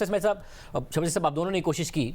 مفتی اسماعیل صاحب، شبیر صاحب، آپ دونوں نے کوشش کی.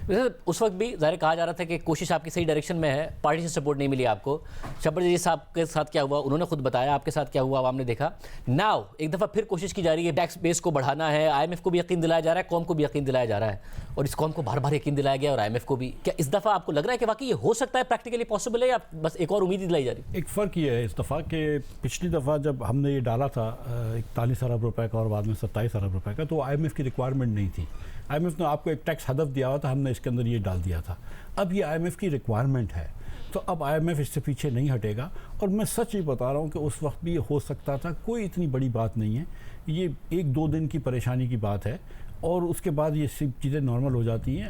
اس وقت بھی ظاہر کہا جا رہا تھا کہ کوشش آپ کی صحیح ڈائریکشن میں ہے، پارٹی سے سپورٹ نہیں ملی آپ کو. شبیر جی صاحب کے ساتھ کیا ہوا انہوں نے خود بتایا، آپ کے ساتھ کیا ہوا عوام نے دیکھا. ناؤ ایک دفعہ پھر کوشش کی جا رہی ہے، ٹیکس بیس کو بڑھانا ہے، آئی ایم ایف کو بھی یقین دلایا جا رہا ہے، قوم کو بھی یقین دلایا جا رہا ہے، اور اس قوم کو بار بار یقین دلایا گیا اور آئی ایم ایف کو بھی. کیا اس دفعہ آپ کو لگ رہا ہے کہ واقعی یہ ہو سکتا ہے، پریکٹیکلی پاسبل ہے، یا بس ایک اور امید ہی دلائی جا رہی ہے؟ ایک فرق یہ ہے اس دفعہ کہ پچھلی دفعہ جب ہم نے یہ ڈالا تھا 41 ارب روپے کا اور بعد میں 27 ارب روپے کا، تو آئی ایم ایف کی ریکوائرمنٹ نہیں تھی. آئی ایم ایف نے آپ کو ایک ٹیکس ہدف دیا ہوا تھا، ہم نے اس کے اندر یہ ڈال دیا تھا. اب یہ آئی ایم ایف کی ریکوائرمنٹ ہے، تو اب آئی ایم ایف اس سے پیچھے نہیں ہٹے گا. اور میں سچ ہی بتا رہا ہوں کہ اس وقت بھی یہ ہو سکتا تھا، کوئی اتنی بڑی بات نہیں ہے، یہ 1-2 دن کی پریشانی کی بات ہے، اور اس کے بعد یہ سب چیزیں نارمل ہو جاتی ہیں.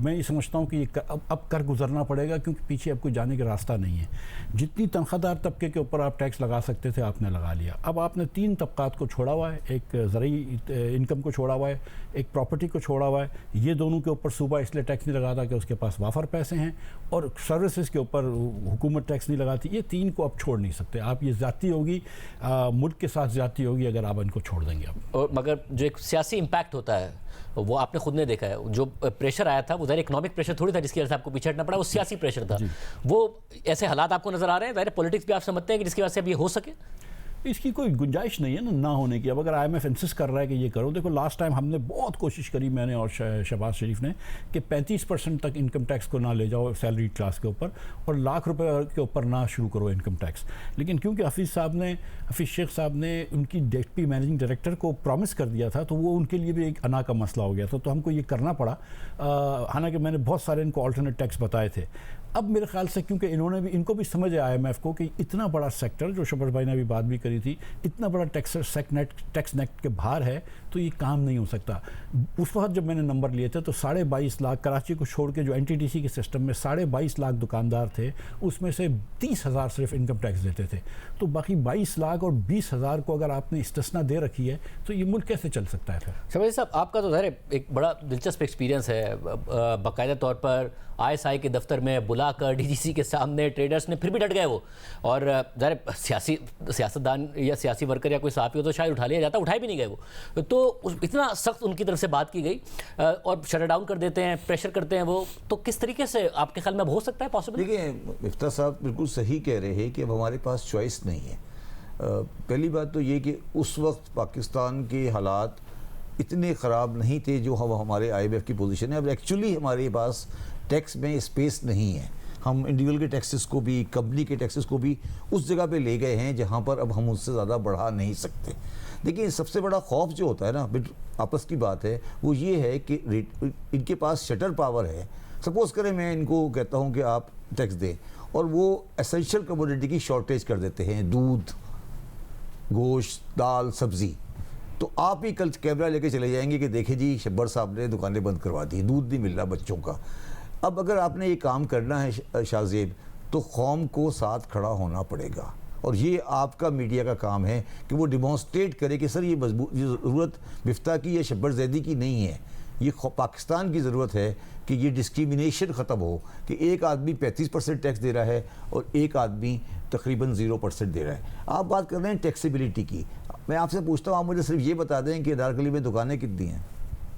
میں یہ سمجھتا ہوں کہ یہ اب کر گزرنا پڑے گا، کیونکہ پیچھے اب کوئی جانے کا راستہ نہیں ہے. جتنی تنخواہ دار طبقے کے اوپر آپ ٹیکس لگا سکتے تھے آپ نے لگا لیا. اب آپ نے 3 طبقات کو چھوڑا ہوا ہے، ایک زرعی انکم کو چھوڑا ہوا ہے، ایک پراپرٹی کو چھوڑا ہوا ہے. یہ دونوں کے اوپر صوبہ اس لیے ٹیکس نہیں لگاتا کہ اس کے پاس وافر پیسے ہیں، اور سروسز کے اوپر حکومت ٹیکس نہیں لگاتی. یہ 3 کو اب چھوڑ نہیں سکتے آپ. یہ زیادتی ہوگی، ملک کے ساتھ زیادتی ہوگی اگر آپ ان کو چھوڑ دیں گے. اور مگر جو ایک سیاسی امپیکٹ ہوتا ہے وہ آپ نے خود نے دیکھا ہے، جو پریشر آیا تھا وہ ظاہر اکنامک پریشر تھوڑی تھا جس کی وجہ سے آپ کو پیچھے ہٹنا پڑا، وہ سیاسی پریشر تھا. وہ ایسے حالات آپ کو نظر آ رہے ہیں؟ ظاہر پولیٹکس بھی آپ سمجھتے ہیں کہ جس کی وجہ سے اب یہ ہو سکے؟ اس کی کوئی گنجائش نہیں ہے نہ ہونے کی. اب اگر آئی ایم ایف انسسٹ کر رہا ہے کہ یہ کرو، دیکھو لاسٹ ٹائم ہم نے بہت کوشش کری، میں نے اور شہباز شریف نے، کہ 35% تک انکم ٹیکس کو نہ لے جاؤ سیلری کلاس کے اوپر، اور ₹1,00,000 کے اوپر نہ شروع کرو انکم ٹیکس. لیکن کیونکہ حفیظ شیخ صاحب نے ان کی ڈپٹی مینیجنگ ڈائریکٹر کو پرومس کر دیا تھا، تو وہ ان کے لیے بھی ایک انا کا مسئلہ ہو گیا تھا، تو ہم کو یہ کرنا پڑا. حالانکہ میں نے بہت سارے ان کو آلٹرنیٹ ٹیکس بتائے تھے. اب میرے خیال سے کیونکہ ان کو بھی سمجھ ہے آئی ایم ایف کو کہ اتنا بڑا سیکٹر، جو شبر بھائی نے بھی بات بھی کری تھی، اتنا بڑا ٹیکس نیٹ کے باہر ہے، تو یہ کام نہیں ہو سکتا. اس وقت جب میں نے نمبر لیے تھے تو 22.5 لاکھ کراچی کو چھوڑ کے جو این ٹی ٹی سی کے سسٹم میں 22.5 لاکھ دکاندار تھے، اس میں سے 30,000 صرف انکم ٹیکس دیتے تھے. تو باقی 22 لاکھ اور 20,000 کو اگر آپ نے استثنا دے رکھی ہے تو یہ ملک کیسے چل سکتا ہے؟ پھر شبیر صاحب، آپ کا تو ظاہر ایک بڑا دلچسپ ایکسپیرینس ہے. باقاعدہ طور پر ISI کے دفتر میں بلا کر ڈی جی سی کے سامنے ٹریڈرز نے پھر بھی ڈٹ گئے وہ. اور ظاہر سیاستدان یا سیاسی ورکر یا کوئی صحافی ہو تو شاید اٹھا لیا جاتا، اٹھائے بھی نہیں گئے وہ. تو اتنا سخت ان کی طرف سے بات کی گئی اور شٹ ڈاؤن کر دیتے ہیں، پریشر کرتے ہیں وہ. تو کس طریقے سے آپ کے خیال میں اب ہو سکتا ہے پاسبل؟ دیکھیں مفتاح صاحب بالکل صحیح کہہ رہے ہیں کہ اب ہمارے پاس چوائس نہیں ہے. پہلی بات تو یہ کہ اس وقت پاکستان کے حالات اتنے خراب نہیں تھے جو ہمارے آئی ایم ایف کی پوزیشن ہے. اب ایکچولی ہمارے پاس ٹیکس میں اسپیس نہیں ہے. ہم انڈیویجول کے ٹیکسز کو بھی، کمپنی کے ٹیکسز کو بھی اس جگہ پہ لے گئے ہیں جہاں پر اب ہم اس سے زیادہ بڑھا نہیں سکتے. دیکھیں سب سے بڑا خوف جو ہوتا ہے نا، آپس کی بات ہے، وہ یہ ہے کہ ان کے پاس شٹر پاور ہے. سپوز کریں میں ان کو کہتا ہوں کہ آپ ٹیکس دیں، اور وہ ایسنشل کموڈٹی کی شارٹیج کر دیتے ہیں، دودھ، گوشت، دال، سبزی. تو آپ ہی کل کیمرہ لے کے چلے جائیں گے کہ دیکھیں جی شبر صاحب نے دکانیں بند کروا دی، دودھ نہیں مل رہا بچوں کا. اب اگر آپ نے یہ کام کرنا ہے شاہ زیب، تو قوم کو ساتھ کھڑا ہونا پڑے گا. اور یہ آپ کا میڈیا کا کام ہے کہ وہ ڈیمانسٹریٹ کرے کہ سر یہ ضرورت مفتاح کی یا شبر زیدی کی نہیں ہے، یہ پاکستان کی ضرورت ہے کہ یہ ڈسکریمنیشن ختم ہو، کہ ایک آدمی 35% ٹیکس دے رہا ہے اور ایک آدمی تقریباً 0% دے رہا ہے. آپ بات کر رہے ہیں ٹیکسیبلٹی کی. میں آپ سے پوچھتا ہوں، آپ مجھے صرف یہ بتا دیں کہ دارقلی میں دکانیں کتنی ہیں.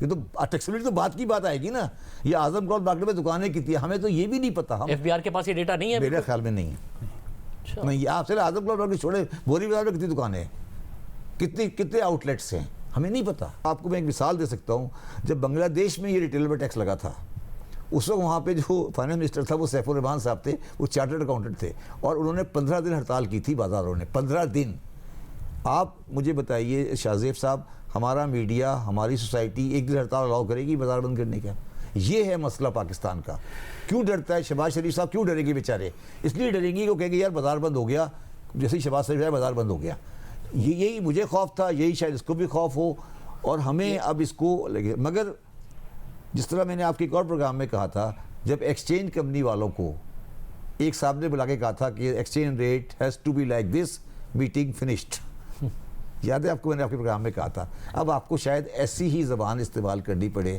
یہ تو ٹیکسیبلٹی تو بات کی بات آئے گی نا. یہ اعظم گوڑ مارکیٹ میں دکانیں کتنی ہیں، ہمیں تو یہ بھی نہیں پتہ. FBR کے پاس یہ ڈیٹا نہیں ہے؟ میرے خیال میں نہیں ہے. نہیں، آپ سے اعظم گوڑ مارکیٹ چھوڑے، بوری بازار میں کتنی دکانیں ہیں، کتنے آؤٹ لیٹس ہیں، ہمیں نہیں پتہ. آپ کو میں ایک مثال دے سکتا ہوں. جب بنگلہ دیش میں یہ ریٹیلر پر ٹیکس لگا تھا، اس وقت وہاں پہ جو فائنانس منسٹر تھا وہ سیف الرحمان صاحب تھے، وہ چارٹرڈ اکاؤنٹنٹ تھے، اور انہوں نے 15 دن ہڑتال کی تھی بازاروں نے. 15 دن. آپ مجھے بتائیے شاہ زیب صاحب، ہمارا میڈیا، ہماری سوسائٹی ایک دن ہڑتال الاؤ کرے گی بازار بند کرنے کا؟ یہ ہے مسئلہ پاکستان کا. کیوں ڈرتا ہے شہباز شریف صاحب؟ کیوں ڈریں گے بیچارے؟ اس لیے ڈریں گے کہ وہ کہیں گے یار بازار بند ہو گیا، جیسے ہی شہباز شریف آئے بازار بند ہو گیا. یہی مجھے خوف تھا، یہی شاید اس کو بھی خوف ہو، اور ہمیں اب اس کو لگے. مگر جس طرح میں نے آپ کے ایک اور پروگرام میں کہا تھا، جب ایکسچینج کمپنی والوں کو ایک صاحب نے بلا کے کہا تھا کہ exchange rate has to be like this, meeting finished. یاد ہے آپ کو؟ میں نے آپ کے پروگرام میں کہا تھا. اب آپ کو شاید ایسی ہی زبان استعمال کرنی پڑے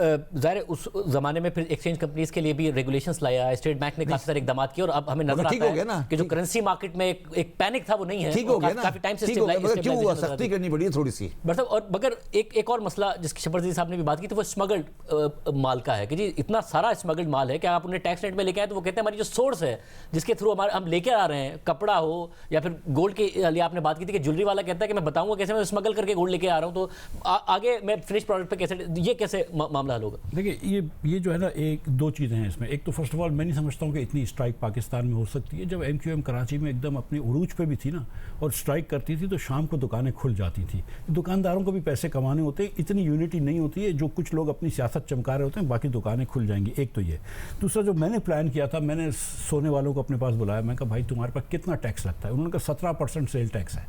ظاہر ہے اس زمانے میں پھر ایکسچینج کمپنیز کے لیے بھی ریگولیشنز لایا، اسٹیٹ بینک نے کافی سارے اقدامات کیے، اور اب ہمیں نظر آتا ہے کہ جو کرنسی مارکیٹ میں ایک پینک تھا وہ نہیں ہے، ٹھیک ہو گیا نا، کافی ٹائم سے ٹھیک ہو گیا، مگر کیوں ہوا؟ سختی کرنی پڑی ہے تھوڑی سی صاحب. اور مگر ایک اور مسئلہ جس کی شبرزی صاحب نے بھی بات کی تھی وہ اسمگلڈ مال کا ہے کہ جی اتنا سارا اسمگلڈ مال ہے کہ آپ انہیں ٹیکس ریٹ میں لے کے آئے تو وہ کہتے ہیں ہماری جو سورس ہے جس کے تھرو ہم لے کے آ رہے ہیں، کپڑا ہو یا پھر گولڈ کے لیے آپ نے بات کی تھی کہ جولری والا کہتا ہے کہ میں بتاؤں گا کیسے میں اسمگل کر کے گولڈ لے کے آ رہا ہوں، تو آگے میں فنش پروڈکٹ پہ کیسے، یہ کیسے معاملہ حل ہوگا؟ دیکھیے یہ جو ہے نا ایک دو چیزیں ہیں اس میں. ایک تو فرسٹ آف آل میں نہیں سمجھتا ہوں کہ اتنی اسٹرائک پاکستان میں ہو سکتی ہے. جب ایم کیو ایم کراچی میں ایک دم اپنے عروج پہ بھی تھی نا اور اسٹرائک کرتی تھی تو شام کو دکانیں کھل جاتی تھی. دکانداروں کو بھی پیسے کمانے ہوتے ہیں، اتنی یونٹی نہیں ہوتی ہے. جو کچھ لوگ اپنی سیاست چمکا رہے ہوتے ہیں باقی دکانیں کھل جائیں گی. ایک تو یہ. دوسرا جو میں نے پلان کیا تھا، میں نے سونے والوں کو اپنے پاس بلایا، میں کہا بھائی تمہارے پاس کتنا ٹیکس لگتا ہے؟ انہوں نے کہا 17% سیل ٹیکس ہے.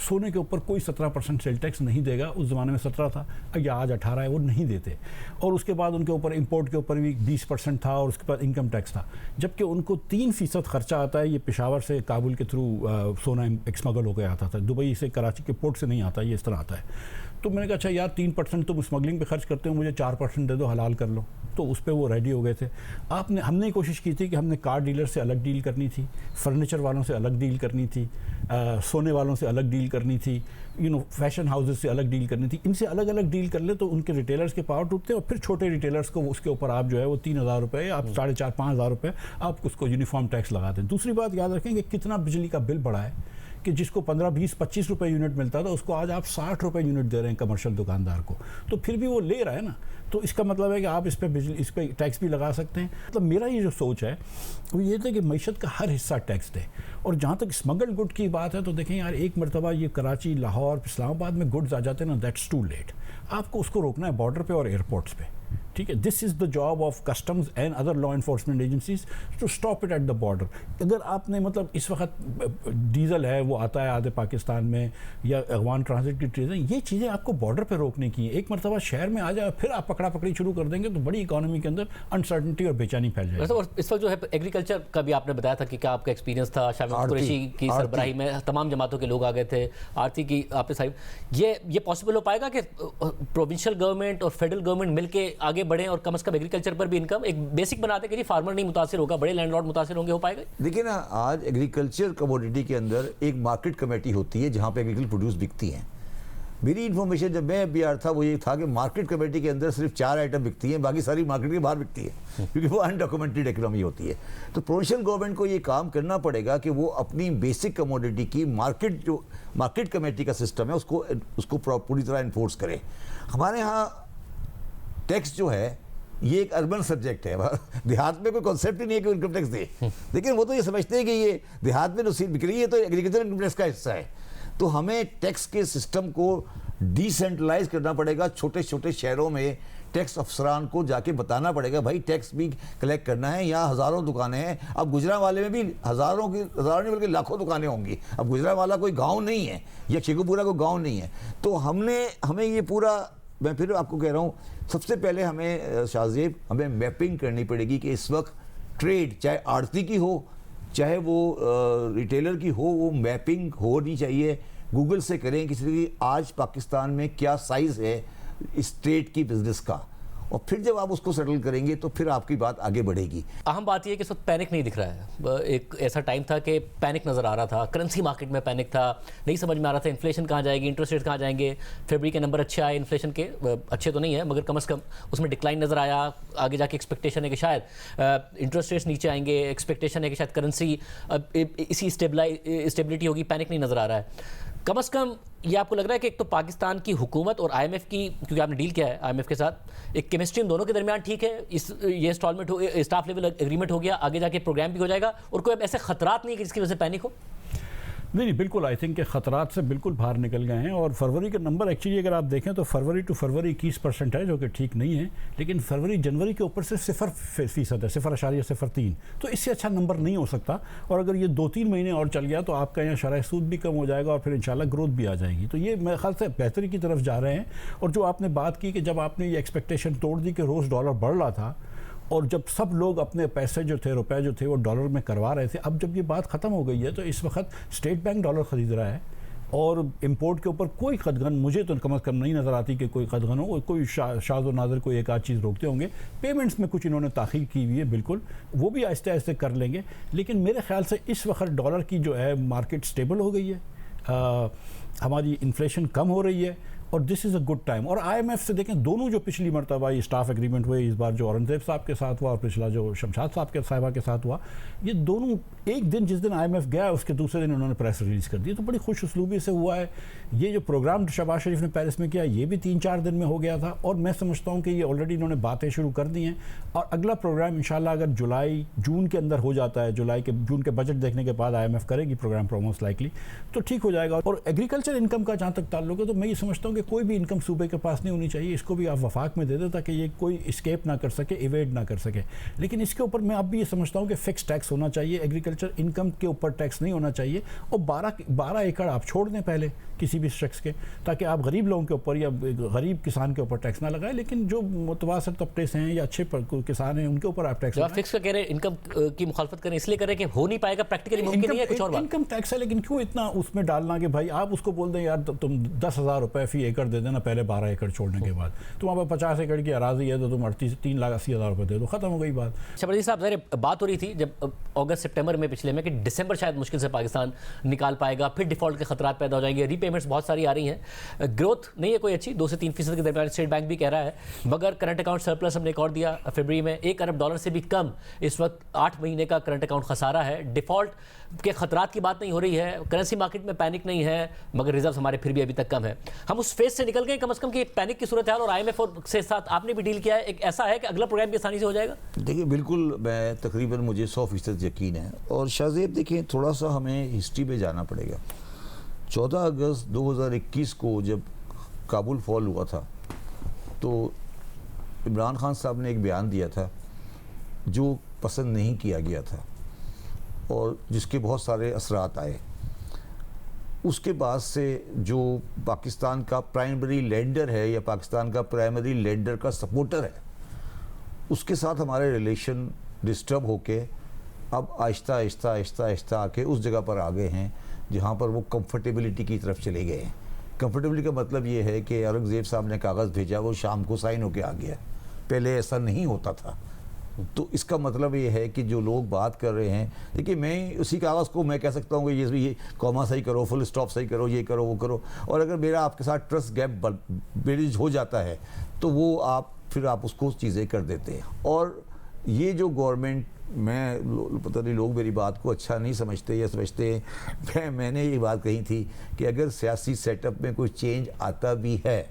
سونے کے اوپر کوئی 17% سیل ٹیکس نہیں دے گا. اس زمانے میں 17 تھا یا آج 18 ہے، وہ نہیں دیتے. اور اس کے بعد ان کے اوپر امپورٹ کے اوپر بھی 20% تھا اور اس کے بعد انکم ٹیکس تھا. جبکہ ان کو 3% خرچہ آتا ہے. یہ پشاور سے کابل کے تھرو سونا ایکسمگل ہو گیا آتا تھا، دبئی سے کراچی کے پورٹ سے نہیں آتا، یہ اس طرح آتا ہے. تو میں نے کہا اچھا یار 3% تم اسمگلنگ پہ خرچ کرتے ہو، مجھے 4% دے دو، حلال کر لو. تو اس پہ وہ ریڈی ہو گئے تھے. ہم نے کوشش کی تھی کہ ہم نے کار ڈیلر سے الگ ڈیل کرنی تھی، فرنیچر والوں سے الگ ڈیل کرنی تھی، سونے والوں سے الگ ڈیل کرنی تھی، فیشن ہاؤسز سے الگ ڈیل کرنی تھی. ان سے الگ الگ ڈیل کر لیں تو ان کے ریٹیلرز کے پاور ٹوٹتے ہیں، اور پھر چھوٹے ریٹیلرز کو اس کے اوپر آپ جو ہے وہ 3,000 روپے، آپ 4,500-5,000 روپے آپ اس کو یونیفارم ٹیکس لگا دیں. دوسری بات یاد رکھیں کہ کتنا بجلی کا بل بڑھا ہے کہ جس کو 15, 20, 25 روپے یونٹ ملتا تھا اس کو آج آپ 60 روپے یونٹ دے رہے ہیں کمرشل دکاندار کو. تو پھر بھی وہ لے رہا ہے نا. تو اس کا مطلب ہے کہ آپ اس پہ ٹیکس بھی لگا سکتے ہیں. مطلب میرا یہ جو سوچ ہے وہ یہ تھا کہ معیشت کا ہر حصہ ٹیکس دے. اور جہاں تک اسمگل گڈ کی بات ہے تو دیکھیں یار، ایک مرتبہ یہ کراچی، لاہور، اسلام آباد میں گڈز آ جاتے ہیں نا، دیٹس ٹو لیٹ. آپ کو اس کو روکنا ہے بارڈر پہ اور ایئرپورٹس پہ. ٹھیک ہے، this is the job of customs and other law enforcement agencies to stop it at the border. اگر آپ نے مطلب اس وقت ڈیزل ہے وہ آتا ہے آدھے پاکستان میں، یا اغوان ٹرانزٹ کی چیزیں، یہ چیزیں آپ کو بارڈر پہ روکنے کی ہیں. ایک مرتبہ شہر میں آ جائے پھر آپ پکڑا پکڑی شروع کر دیں گے تو بڑی اکانومی کے اندر انسرٹنٹی اور بے چینی پھیل جائے گی. اور اس وقت جو ہے ایگریکلچر کا بھی آپ نے بتایا تھا کہ کیا آپ کا ایکسپیرینس تھا. شاہ قریشی کی سربراہی میں تمام جماعتوں کے لوگ آ گئے تھے. آرتی کی آپ نے صاحب، یہ پاسبل ہو پائے گا کہ پروونشل گورنمنٹ اور فیڈرل گورنمنٹ مل کے آگے بڑھیں اور کم از کم ایگریکلچر پر بھی انکم ایک بیسک بناتے کہ جی فارمر نہیں متاثر ہوگا، بڑے لینڈ لارڈ متاثر ہوں گے؟ ہو پائے گا؟ دیکھیں نا، آج ایگریکلچر کموڈیٹی کے اندر ایک مارکیٹ کمیٹی ہوتی ہے جہاں پہ ایگریکلچر پروڈیوس بکتی ہیں. میری انفارمیشن جب میں بی آر تھا وہ یہ تھا کہ مارکیٹ کمیٹی کے اندر صرف 4 آئٹم بکتی ہیں، باقی ساری مارکیٹ کے باہر بکتی ہے کیونکہ وہ انڈاکومنٹڈ اکانومی ہوتی ہے. تو پروونشل گورنمنٹ کو یہ کام کرنا پڑے گا کہ وہ اپنی بیسک کموڈیٹی کی مارکیٹ کمیٹی کا سسٹم ہے اس کو پوری طرح انفورس کرے. ہمارے ہاں ٹیکس جو ہے یہ ایک اربن سبجیکٹ ہے. دیہات میں کوئی کانسیپٹ ہی نہیں ہے کہ انکم ٹیکس دے، لیکن وہ تو یہ سمجھتے ہیں کہ یہ دیہات میں جو بک رہی ہے تو ایگریکلچر انکم ٹیکس کا حصہ ہے. تو ہمیں ٹیکس کے سسٹم کو ڈی سینٹرلائز کرنا پڑے گا. چھوٹے چھوٹے شہروں میں ٹیکس افسران کو جا کے بتانا پڑے گا بھائی ٹیکس بھی کلیکٹ کرنا ہے. یہاں ہزاروں دکانیں ہیں. اب گجرانوالے میں بھی ہزاروں نہیں بلکہ لاکھوں دکانیں ہوں گی. اب گجرانوالا کوئی گاؤں نہیں ہے یا شیخو پورہ کوئی گاؤں نہیں ہے. تو ہمیں یہ پورا، میں پھر آپ کو کہہ رہا ہوں، سب سے پہلے ہمیں شاہزیب ہمیں میپنگ کرنی پڑے گی کہ اس وقت ٹریڈ چاہے آڑتی کی ہو چاہے وہ ریٹیلر کی ہو، وہ میپنگ ہونی چاہیے. گوگل سے کریں کہ آج پاکستان میں کیا سائز ہے اس ٹریڈ کی بزنس کا، اور پھر جب آپ اس کو سیٹل کریں گے تو پھر آپ کی بات آگے بڑھے گی. اہم بات یہ ہے کہ اس وقت پینک نہیں دکھ رہا ہے. ایک ایسا ٹائم تھا کہ پینک نظر آ رہا تھا، کرنسی مارکیٹ میں پینک تھا، نہیں سمجھ میں آ رہا تھا انفلیشن کہاں جائے گی، انٹرسٹ ریٹ کہاں جائیں گے. فیبرری کے نمبر اچھے آئے انفلیشن کے، اچھے تو نہیں ہیں مگر کم از کم اس میں ڈکلائن نظر آیا. آگے جا کے ایکسپیکٹیشن ہے کہ شاید انٹرسٹ ریٹس نیچے آئیں گے، ایکسپیکٹیشن ہے کہ شاید کرنسی اسی اسٹیبلٹی ہوگی. پینک نہیں نظر آ رہا ہے. کم از کم یہ آپ کو لگ رہا ہے کہ ایک تو پاکستان کی حکومت اور آئی ایم ایف کی، کیونکہ آپ نے ڈیل کیا ہے آئی ایم ایف کے ساتھ، ایک کیمسٹری ان دونوں کے درمیان ٹھیک ہے، یہ انسٹالمنٹ اسٹاف لیول ایگریمنٹ ہو گیا، آگے جا کے پروگرام بھی ہو جائے گا، اور کوئی اب ایسے خطرات نہیں کہ جس کی وجہ سے پینک ہو؟ نہیں بالکل، آئی تھنک کہ خطرات سے بالکل باہر نکل گئے ہیں. اور فروری کا نمبر ایکچولی اگر آپ دیکھیں تو فروری ٹو فروری 21% ہے، جو کہ ٹھیک نہیں ہے. لیکن فروری جنوری کے اوپر سے 0% ہے، 0.03. تو اس سے اچھا نمبر نہیں ہو سکتا. اور اگر یہ 2-3 مہینے اور چل گیا تو آپ کا یہاں شرح سود بھی کم ہو جائے گا اور پھر انشاءاللہ گروتھ بھی آ جائے گی. تو یہ میرے خیال سے بہتری کی طرف جا رہے ہیں. اور جو آپ نے بات کی کہ جب آپ نے یہ ایکسپیکٹیشن توڑ دی کہ روز ڈالر بڑھ رہا تھا اور جب سب لوگ اپنے پیسے جو تھے، روپے جو تھے وہ ڈالر میں کروا رہے تھے، اب جب یہ بات ختم ہو گئی ہے تو اس وقت اسٹیٹ بینک ڈالر خرید رہا ہے، اور امپورٹ کے اوپر کوئی قدغن مجھے تو کم از کم نہیں نظر آتی کہ کوئی قدغن ہو. کوئی شاذ و نادر کوئی ایک آدھ چیز روکتے ہوں گے. پیمنٹس میں کچھ انہوں نے تاخیر کی ہوئی ہے بالکل, وہ بھی آہستہ آہستہ کر لیں گے. لیکن میرے خیال سے اس وقت ڈالر کی جو ہے مارکیٹ سٹیبل ہو گئی ہے, ہماری انفلیشن کم ہو رہی ہے, اور دس از اے گڈ ٹائم. اور آئی ایم ایف سے دیکھیں دونوں جو پچھلی مرتبہ یہ اسٹاف ایگریمنٹ ہوئے, اس بار جو اورنگزیب صاحب کے ساتھ ہوا اور پچھلا جو شمشاد صاحبہ کے ساتھ ہوا, یہ دونوں ایک دن جس دن آئی ایم ایف گیا اس کے دوسرے دن انہوں نے پریس ریلیز کر دی. تو بڑی خوش اسلوبی سے ہوا ہے. یہ جو پروگرام شہباز شریف نے پیرس میں کیا یہ بھی 3-4 دن میں ہو گیا تھا, اور میں سمجھتا ہوں کہ یہ آلریڈی انہوں نے باتیں شروع کر دی ہیں. اور اگلا پروگرام انشاءاللہ اگر جون کے اندر ہو جاتا ہے, جون کے بجٹ دیکھنے کے بعد آئی ایم ایف کرے گی پروگرام موسٹ لائکلی, تو ٹھیک ہو جائے گا. اور ایگریکلچر انکم کا جہاں تک تعلق ہے تو میں یہ سمجھتا ہوں کہ کوئی بھی انکم صوبے کے پاس نہیں ہونی چاہیے. اس کو بھی آپ وفاق میں دے دیں تاکہ یہ کوئی اسکیپ نہ کر سکے, ایویڈ نہ کر سکے. لیکن اس کے اوپر میں اب بھی یہ سمجھتا ہوں کہ فکس ٹیکس ہونا چاہیے, ایگریکلچر انکم کے اوپر ٹیکس نہیں ہونا چاہیے. اور 12 ایکڑ آپ چھوڑ دیں پہلے کسی بھی شخص کے, تاکہ آپ غریب لوگوں کے اوپر یا غریب کسان کے اوپر ٹیکس نہ لگائیں. لیکن جو متوسط طبقے سے ہیں یا اچھے کسان ہیں ان کے اوپر آپ ٹیکس لگائیں. فکس کا کہہ رہے ہیں انکم کی مخالفت کریں, اس لیے کریں کہ ہو نہیں پائے گا, پریکٹیکلی ممکن نہیں ہے. کچھ اور بات انکم ٹیکس ہے, لیکن کیوں اتنا اس میں ڈالنا کہ بھائی آپ اس کو بول دیں یار تم 10,000 روپے فی ایکڑ دے دینا پہلے 12 ایکڑ چھوڑنے کے بعد, تمہارے پاس 50 ایکڑ کی اراضی ہے تو تم 3,80,000 روپے دے دو, ختم ہو گئی بات. شبرجیت صاحب ظاہر بات ہو رہی تھی جب اگست سپٹمبر میں پچھلے میں کہ دسمبر شاید مشکل سے پاکستان نکال پائے گا, پھر ڈیفالٹ کے خطرات پیدا ہو جائیں گے, ری پیمنٹس بہت ساری آ رہی ہیں, گروتھ نہیں ہے کوئی اچھی, 2 سے 3% کے درمیان اسٹیٹ بینک بھی کہہ رہا ہے, مگر کرنٹ اکاؤنٹ سرپلس ہم نے ایک اور دیا فروری میں, $1 ارب سے بھی کم اس وقت 8 مہینے کا کرنٹ اکاؤنٹ خسارہ ہے. ڈیفالٹ کے خطرات کی بات نہیں ہو رہی ہے, کرنسی مارکیٹ میں پینک نہیں ہے, مگر ریزروز ہمارے پھر بھی ابھی تک کم ہے. ہم اس فیز سے نکل گئے کم از کم کہ پینک کی صورتحال, اور آئی ایم ایف سے ساتھ آپ نے بھی ڈیل کیا ہے, ایک ایسا ہے کہ اگلا پروگرام بھی آسانی سے ہو جائے گا. دیکھیں بالکل میں تقریباً مجھے 100% یقین ہے. اور شاہزیب دیکھیں تھوڑا سا ہمیں ہسٹری پہ جانا پڑے گا. 14 اگست 2021 کو جب کابل فال ہوا تھا تو عمران خان صاحب نے ایک بیان دیا تھا جو پسند نہیں کیا گیا تھا اور جس کے بہت سارے اثرات آئے. اس کے بعد سے جو پاکستان کا پرائمری لینڈر ہے یا پاکستان کا پرائمری لینڈر کا سپورٹر ہے, اس کے ساتھ ہمارے ریلیشن ڈسٹرب ہو کے اب آہستہ آہستہ آہستہ آہستہ آ کے اس جگہ پر آ گئے ہیں جہاں پر وہ کمفرٹیبلٹی کی طرف چلے گئے ہیں. کمفرٹیبلٹی کا مطلب یہ ہے کہ اورنگزیب صاحب نے کاغذ بھیجا, وہ شام کو سائن ہو کے آ گیا. پہلے ایسا نہیں ہوتا تھا. تو اس کا مطلب یہ ہے کہ جو لوگ بات کر رہے ہیں, دیکھیے میں اسی کاغذ کو میں کہہ سکتا ہوں کہ یہ کوما صحیح کرو, فل اسٹاپ صحیح کرو, یہ کرو وہ کرو, اور اگر میرا آپ کے ساتھ ٹرسٹ گیپ بریج ہو جاتا ہے تو وہ پھر آپ اس کو چیزیں کر دیتے ہیں. اور یہ جو گورنمنٹ, میں پتہ نہیں لوگ میری بات کو اچھا نہیں سمجھتے یا سمجھتے ہیں, میں نے یہ بات کہی تھی کہ اگر سیاسی سیٹ اپ میں کوئی چینج آتا بھی ہے,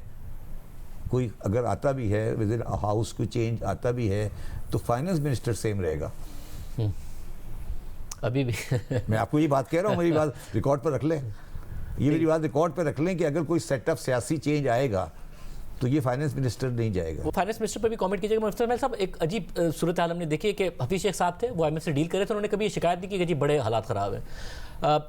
اگر آتا بھی ہے ود ان ہاؤس کوئی چینج آتا بھی ہے, تو فائنانس منسٹر سیم رہے گا. ابھی بھی میں آپ کو یہ بات کہہ رہا ہوں, میری بات ریکارڈ پر رکھ لیں, یہ میری بات ریکارڈ پر رکھ لیں کہ اگر کوئی سیٹ اپ سیاسی چینج آئے گا تو یہ فائنانس منسٹر نہیں جائے گا. وہ فائنانس منسٹر پر بھی کامنٹ کیجیے گا. مفتی اسماعیل صاحب ایک عجیب صورتحال ہم نے دیکھی ہے کہ حفیظ شیخ صاحب تھے, وہ آئی ایم ایف سے ڈیل کر رہے تھے, انہوں نے کبھی یہ شکایت نہیں کی کہ جی بڑے حالات خراب ہیں.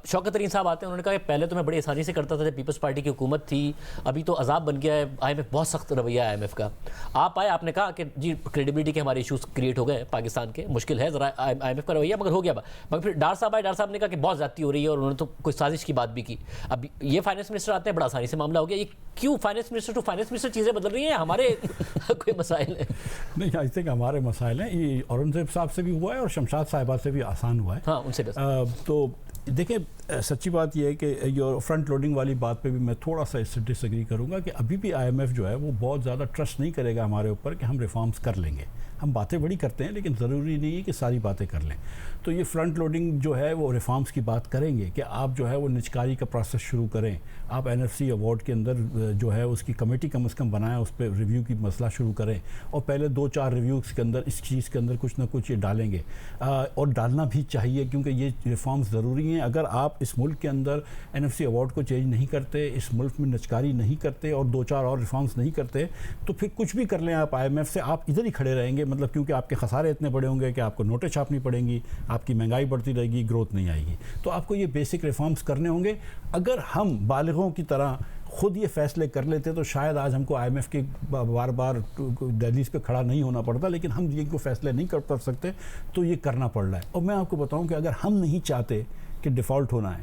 شوکت ترین صاحب آتے ہیں, انہوں نے کہا کہ پہلے تو میں بڑی آسانی سے کرتا تھا جب پیپلز پارٹی کی حکومت تھی, ابھی تو عذاب بن گیا ہے, آئی ایم ایف بہت سخت رویہ ہے آئی ایم ایف کا. آپ آئے, آپ نے کہا کہ جی کریڈیبلٹی کے ہمارے ایشوز کریٹ ہو گئے پاکستان کے, مشکل ہے ذرا آئی ایم ایف کا رویہ, مگر ہو گیا. مگر پھر ڈار صاحب آئے, ڈار صاحب نے کہا کہ بہت زیادتی ہو رہی ہے, اور انہوں نے تو کوئی سازش کی بات بھی کی. اب یہ فائنانس منسٹر آتے ہیں, بڑا آسانی سے معاملہ ہو گیا. یہ کیوں finance minister to finance minister چیزیں بدل رہی ہیں, ہمارے کوئی مسائل ہیں؟ نہیں, آئی تھنک ہمارے مسائل ہیں. یہ اورنگزیب صاحب سے بھی ہوا ہے اور شمشاد صاحبہ سے بھی آسان ہوا ہے. ہاں ان سے تو دیکھیں سچی بات یہ ہے کہ یہ فرنٹ لوڈنگ والی بات پہ بھی میں تھوڑا سا اس سے ڈس ایگری کروں گا کہ ابھی بھی آئی ایم ایف جو ہے وہ بہت زیادہ ٹرسٹ نہیں کرے گا ہمارے اوپر کہ ہم ریفارمز کر لیں گے. ہم باتیں بڑی کرتے ہیں لیکن ضروری نہیں ہے کہ ساری باتیں کر لیں. تو یہ فرنٹ لوڈنگ جو ہے وہ ریفارمز کی بات کریں گے کہ آپ جو ہے وہ نچکاری کا پروسیس شروع کریں, آپ این ایف سی ایوارڈ کے اندر جو ہے اس کی کمیٹی کم از کم بنائیں, اس پہ ریویو کی مسئلہ شروع کریں, اور پہلے 2-4 ریویوز کے اندر اس چیز کے اندر کچھ نہ کچھ یہ ڈالیں گے, اور ڈالنا بھی چاہیے کیونکہ یہ ریفارمز ضروری ہیں. اگر آپ اس ملک کے اندر این ایف سی ایوارڈ کو چینج نہیں کرتے, اس ملک میں نچکاری نہیں کرتے اور 2-4 اور ریفارمز نہیں کرتے, تو پھر کچھ بھی کر لیں آپ آئی ایم ایف سے, آپ ادھر ہی کھڑے رہیں گے. مطلب کیونکہ آپ کے خسارے اتنے بڑے ہوں گے کہ آپ کو نوٹیں چھاپنی پڑیں گی, آپ کی مہنگائی بڑھتی رہے گی, گروتھ نہیں آئے گی. تو آپ کو یہ بیسک ریفارمز کرنے ہوں گے. اگر ہم بالغوں کی طرح خود یہ فیصلے کر لیتے تو شاید آج ہم کو آئی ایم ایف کے بار بار دہلیز پہ کھڑا نہیں ہونا پڑتا, لیکن ہم یہ کو فیصلے نہیں کر سکتے تو یہ کرنا پڑ رہا ہے. اور میں آپ کو بتاؤں کہ اگر ہم نہیں چاہتے کہ ڈیفالٹ ہونا ہے,